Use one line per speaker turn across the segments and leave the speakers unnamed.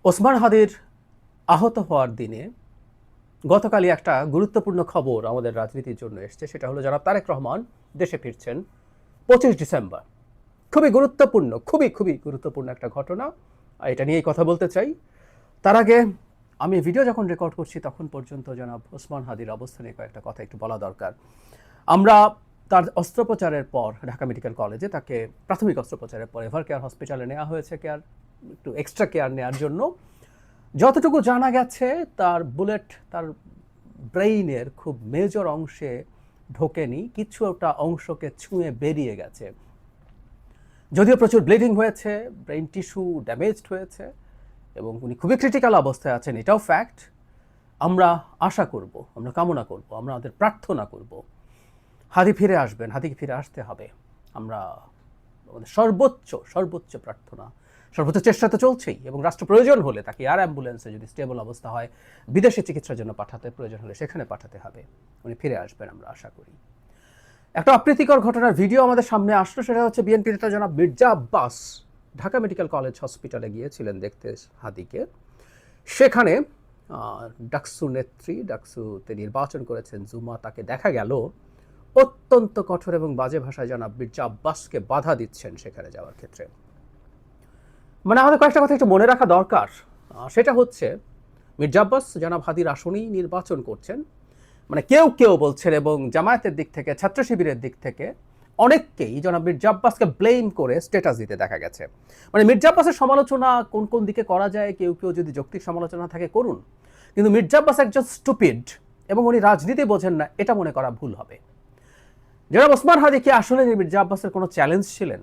ওসমান হাদির আহত হওয়ার দিনে গতকালই একটা গুরুত্বপূর্ণ খবর আমাদের রাজনীতির জন্য এসছে, সেটা হলো জনাব তারেক রহমান দেশে ফিরছেন 25 ডিসেম্বর। খুবই খুবই গুরুত্বপূর্ণ একটা ঘটনা, এটা নিয়েই কথা বলতে চাই। তার আগে আমি ভিডিও যখন রেকর্ড করছি তখন পর্যন্ত জনাব ওসমান হাদির অবস্থা নিয়ে কয়েকটা কথা একটু বলা দরকার। আমরা তার অস্ত্রোপচারের পর ঢাকা মেডিকেল কলেজে তাকে প্রাথমিক অস্ত্রোপচারের পর এভার কেয়ার হসপিটালে নেওয়া হয়েছে, একটু এক্সট্রা কেয়ার নেওয়ার জন্য। যতটুকু জানা গেছে তার বুলেট তার ব্রেইনের খুব মেজর অংশে ঢোকেনি, কিছু একটা অংশকে ছুঁয়ে বেরিয়ে গেছে। যদিও প্রচুর ব্লিডিং হয়েছে, ব্রেইন টিস্যু ড্যামেজড হয়েছে এবং উনি খুবই ক্রিটিক্যাল অবস্থায় আছেন, এটাও ফ্যাক্ট। আমরা আশা করব, আমরা কামনা করব, আমরা আমাদের প্রার্থনা করব হাদি ফিরে আসবেন, হাদিকে ফিরে আসতে হবে। আমরা আমাদের সর্বোচ্চ প্রার্থনা, সর্বোচ্চ চেষ্টা তো চলছেই, এবং রাষ্ট্র প্রয়োজন হলে তাকে এয়ার অ্যাম্বুলেন্সে যদি স্টেবল অবস্থা হয় বিদেশে চিকিৎসার জন্য পাঠাতে প্রয়োজন হলে সেখানে পাঠাতে হবে। উনি ফিরে আসবেন আমরা আশা করি। একটা অপ্রীতিকর ঘটনার ভিডিও আমাদের সামনে আসলো, সেটা হচ্ছে বিএনপি নেতা জনাব মির্জা আব্বাস ঢাকা মেডিকেল কলেজ হসপিটালে গিয়েছিলেন দেখতে হাদিকে। সেখানে ডাকসুতে নির্বাচন করেছেন জুমা, তাকে দেখা গেল অত্যন্ত কঠোর এবং বাজে ভাষায় জনাব মির্জা আব্বাসকে বাধা দিচ্ছেন সেখানে যাওয়ার ক্ষেত্রে। মানে আমাদের কয়েকটা কথা একটু মনে রাখা দরকার। সেটা হচ্ছে মির্জা আব্বাস জনাব হাদির আসনেই নির্বাচন করছেন। মানে কেউ বলছেন, এবং জামায়াতের দিক থেকে, ছাত্র শিবিরের দিক থেকে অনেককেই জনাব মির্জা আব্বাসকে ব্লেম করে স্ট্যাটাস দিতে দেখা গেছে। মানে মির্জা আব্বাসের সমালোচনা কোন কোন দিকে করা যায়, কেউ যদি যৌক্তিক সমালোচনা থাকে করুন, কিন্তু মির্জা আব্বাস একজন স্টুপিড এবং উনি রাজনীতি বোঝেন না, এটা মনে করা ভুল হবে। জনাব ওসমান হাদি কি আসলে মির্জা আব্বাসের কোনো চ্যালেঞ্জ ছিলেন?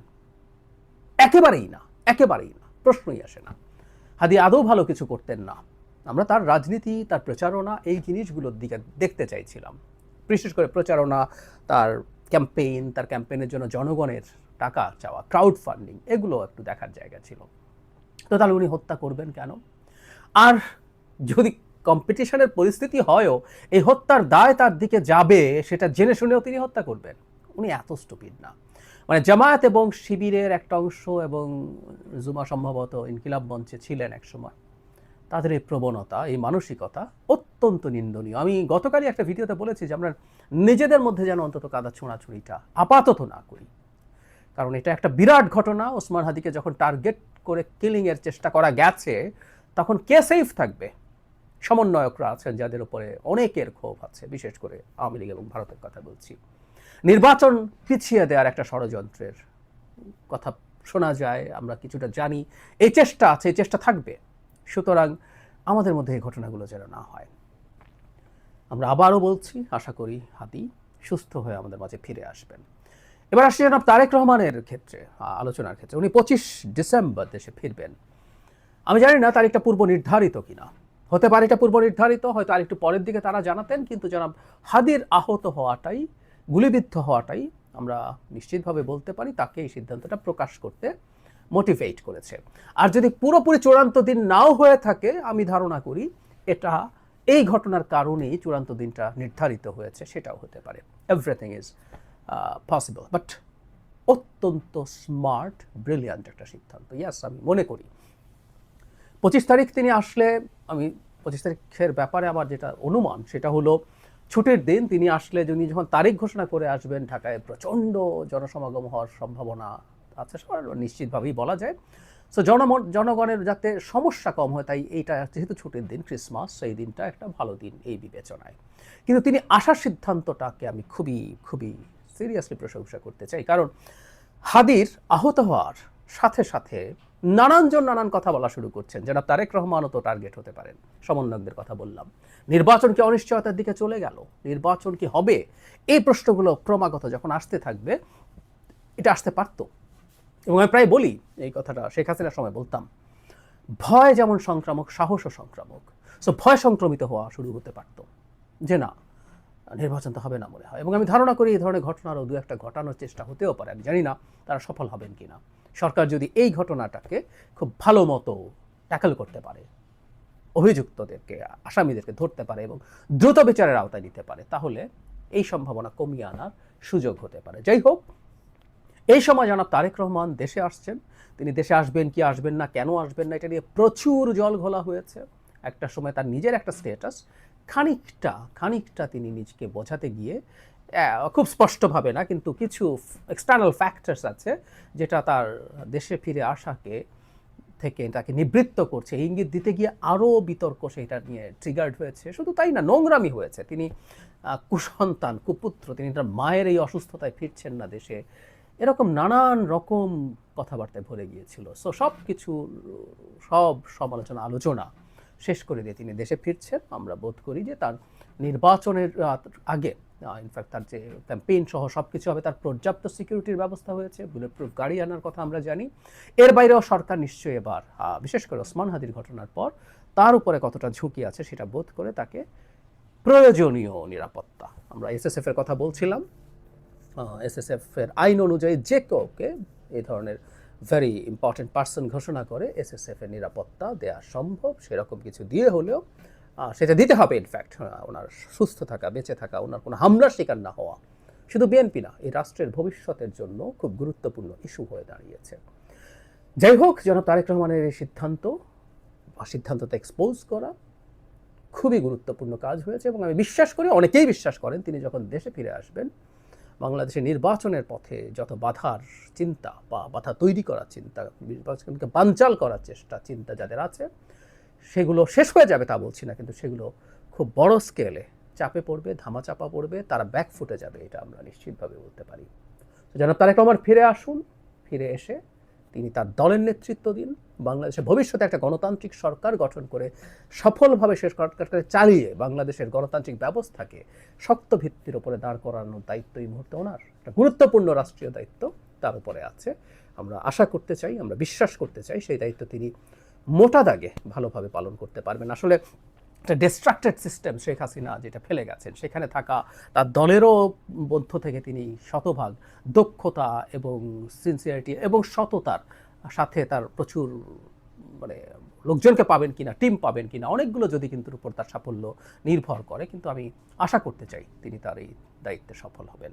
একেবারেই না, প্রশ্নই আসে না। হাদি আদৌ ভালো কিছু করতেন না। আমরা তার রাজনীতি, তার প্রচারণা, এই জিনিসগুলোর দিকে দেখতে চাইছিলাম। বিশেষ করে প্রচারণা, তার ক্যাম্পেইনের জন্য জনগণের টাকা চাওয়া, ক্রাউড ফান্ডিং, এগুলো একটু দেখার জায়গা ছিল। তো তাহলে উনি হত্যা করবেন কেন? আর যদি কম্পিটিশনের পরিস্থিতি হয়ও এই হত্যার দায় তার দিকে যাবে, সেটা জেনে শুনেও তিনি হত্যা করবেন? উনি এত স্টুপিড না। মানে জামায়াত এবং শিবিরের একটা অংশ, এবং জুমা সম্ভবত ইনকিলাব মঞ্চে ছিলেন একসময়, তাদের এই প্রবণতা, এই মানসিকতা অত্যন্ত নিন্দনীয়। আমি গতকালই একটা ভিডিওতে বলেছি যে আমরা নিজেদের মধ্যে যেন অন্তত কাদা ছোঁড়াছুড়িটা আপাতত না করি, কারণ এটা একটা বিরাট ঘটনা। ওসমান হাদিকে যখন টার্গেট করে কিলিংয়ের চেষ্টা করা গেছে, তখন কে সেফ থাকবে? সমন্বয়করা আছেন যাদের উপরে অনেকের ক্ষোভ আছে, বিশেষ করে আওয়ামী লীগ এবং ভারতের কথা বলছি। নির্বাচন পিছিয়ে দেওয়ার একটা ষড়যন্ত্রের কথা শোনা যায়, আমরা কিছুটা জানি। এই চেষ্টা আছে, এই চেষ্টা থাকবে। সুতরাং আমাদের মধ্যে এই ঘটনাগুলো যেন না হয়। আমরা আবারও বলছি, আশা করি হাদি সুস্থ হয়ে আমাদের মাঝে ফিরে আসবেন। এবার আসছি জনাব তারেক রহমানের ক্ষেত্রে, আলোচনার ক্ষেত্রে। উনি 25 ডিসেম্বর দেশে ফিরবেন। আমি জানি না তারিখটা পূর্ব নির্ধারিত কিনা, হতে পারে এটা পূর্ব নির্ধারিত, হয়তো আরেকটু পরের দিকে তারা জানাতেন, কিন্তু জনাব হাদির আহত হওয়াটাই, গুলিবিদ্ধ হওয়াটাই আমরা নিশ্চিতভাবে বলতে পারি তাকে এই সিদ্ধান্তটা প্রকাশ করতে মোটিভেট করেছে। আর যদি পুরোপুরি চূড়ান্ত দিন নাও হয়ে থাকে, আমি ধারণা করি এটা এই ঘটনার কারণেই চূড়ান্ত দিনটা নির্ধারিত হয়েছে, সেটাও হতে পারে। এভরিথিং ইজ পসিবল, বাট অত্যন্ত স্মার্ট, ব্রিলিয়ান্ট একটা সিদ্ধান্ত। ইয়াস, আমি মনে করি 25 তারিখ তিনি আসলে, আমি 25 তারিখের ব্যাপারে আমার যেটা অনুমান সেটা হলো ছুটির দিন তিনি আসলে, যিনি যখন তারিখ ঘোষণা করে আসবেন, ঢাকায় প্রচণ্ড জনসমাগম হওয়ার সম্ভাবনা আছে, নিশ্চিতভাবেই বলা যায়। সো জনগণের যাতে সমস্যা কম হয়, তাই এইটা যেহেতু ছুটির দিন, ক্রিসমাস, সেই দিনটা একটা ভালো দিন এই বিবেচনায়। কিন্তু তিনি আসার সিদ্ধান্তটাকে আমি খুবই খুবই সিরিয়াসলি প্রশংসা করতে চাই, কারণ হাদির আহত হওয়ার সাথে সাথে নানানজন নানান কথা বলা শুরু করছেন। জনাব তারেক রহমানও তো টার্গেট হতে পারেন, সমন্বয়কদের কথা বললাম। নির্বাচন কি অনিশ্চয়তার দিকে চলে গেল? নির্বাচন কি হবে? এই প্রশ্নগুলো ক্রমাগত যখন আসতে থাকবে, এটা আসতে পারতো। এবং আমি প্রায় বলি এই কথাটা, শেখ হাসিনার সময় বলতাম, ভয় যেমন সংক্রামক, সাহসও সংক্রামক। সো ভয় সংক্রমিত হওয়া শুরু হতে পারতো যে না, নির্বাচন তো হবে না মনে হয়। এবং আমি ধারণা করি এই ধরনের ঘটনা আরও দু একটা ঘটানোর চেষ্টা হতেও পারে, আমি জানি না তারা সফল হবেন কিনা। সরকার যদি এই ঘটনাটাকে খুব ভালো মতো ট্যাকল করতে পারে, অভিযুক্তদেরকে, আসামিদেরকে ধরতে পারে এবং দ্রুত বিচারের আওতায় নিতে পারে, তাহলে এই সম্ভাবনা কমিয়ে আনার সুযোগ হতে পারে। যাই হোক, এই সময় জনাব তারেক রহমান দেশে আসছেন। তিনি দেশে আসবেন কি আসবেন না, কেন আসবেন না, এটা নিয়ে প্রচুর জল ঘোলা হয়েছে। একটা সময় তার নিজের একটা স্ট্যাটাস খানিকটা তিনি নিজেকে বোঝাতে গিয়ে খুব স্পষ্টভাবে না, কিন্তু কিছু এক্সটার্নাল ফ্যাক্টরস আছে যেটা তার দেশে ফিরে আসাকে থেকে তাকে নিবৃত্ত করছে, ইঙ্গিত দিতে গিয়ে আরও বিতর্ক সেটা নিয়ে ট্রিগার্ড হয়েছে। শুধু তাই না, নোংরামি হয়েছে। তিনি কুসন্তান, কুপুত্র, তিনি তার মায়ের এই অসুস্থতায় ফিরছেন না দেশে, এরকম নানান রকম কথাবার্তায় ভরে গিয়েছিল। সো সব সমালোচনা আলোচনা শেষ করে দিয়ে তিনি দেশে ফিরছেন। আমরা বোধ করি যে তার নির্বাচনের আগে ইনফ্যাক্ট তার যে ক্যাম্পেইন সহ সব কিছু হবে, তার পর্যাপ্ত সিকিউরিটির ব্যবস্থা হয়েছে, বুলেট প্রুফ গাড়ি আনার কথা আমরা জানি। এর বাইরেও সরকার নিশ্চয়ই এবার বিশেষ করে ওসমান হাদির ঘটনার পর তার উপরে কতটা ঝুঁকি আছে সেটা বোধ করে তাকে প্রয়োজনীয় নিরাপত্তা, আমরা এসএসএফ এর কথা বলছিলাম, এসএসএফ এর আইন অনুযায়ী যে কাউকে এই ধরনের ভেরি ইম্পর্টেন্ট পার্সন ঘোষণা করে এসএসএফ এর নিরাপত্তা দেওয়া সম্ভব। সেরকম কিছু দিয়ে হলেও সেটা দিতে হবে। ইনফ্যাক্ট ওনার সুস্থ থাকা, বেঁচে থাকা, ওনার কোনো হামলার শিকার না হওয়া শুধু বিএনপি না, এই রাষ্ট্রের ভবিষ্যতের জন্য খুব গুরুত্বপূর্ণ ইস্যু হয়ে দাঁড়িয়েছে। যাই হোক, জনাব তারেক রহমানের এই সিদ্ধান্ততে এক্সপোজ করা খুবই গুরুত্বপূর্ণ কাজ হয়েছে, এবং আমি বিশ্বাস করি, অনেকেই বিশ্বাস করেন, তিনি যখন দেশে ফিরে আসবেন বাংলাদেশের নির্বাচনের পথে যত বাধার চিন্তা বা বাধা তৈরি করার চিন্তা, নির্বাচনকে বানচাল করার চিন্তা যাদের আছে, সেগুলো শেষ হয়ে যাবে তা বলছি না, কিন্তু সেগুলো খুব বড় স্কেলে চাপে পড়বে, ধামাচাপা পড়বে, তারা ব্যাকফুটে যাবে, এটা আমরা নিশ্চিতভাবে বলতে পারি। জনাব তারেক রহমান ফিরে আসুন, ফিরে এসে তিনি তার দলের নেতৃত্ব দিন, বাংলাদেশের ভবিষ্যতে একটা গণতান্ত্রিক সরকার গঠন করে সফলভাবে সে সরকারকে চালিয়ে বাংলাদেশের গণতান্ত্রিক ব্যবস্থাকে শক্ত ভিত্তির উপরে দাঁড় করানোর দায়িত্ব এই মুহূর্তে ওনার, একটা গুরুত্বপূর্ণ রাষ্ট্রীয় দায়িত্ব তার উপরে আছে। আমরা আশা করতে চাই, আমরা বিশ্বাস করতে চাই সেই দায়িত্ব তিনি মোটা দাগে ভালোভাবে পালন করতে পারবেন। আসলে একটা ডিস্ট্রাক্টেড সিস্টেম শেখ হাসিনা যেটা ফেলে গেছেন, সেখানে থাকা তার দলেরও মধ্য থেকে তিনি শতভাগ দক্ষতা এবং সিনসিয়ারিটি এবং সততার সাথে তার প্রচুর মানে লোকজনকে পাবেন কিনা, টিম পাবেন কিনা, অনেকগুলো যদি কিন্তু উপর তার সাফল্য নির্ভর করে, কিন্তু আমি আশা করতে চাই তিনি তার এই দায়িত্বে সফল হবেন।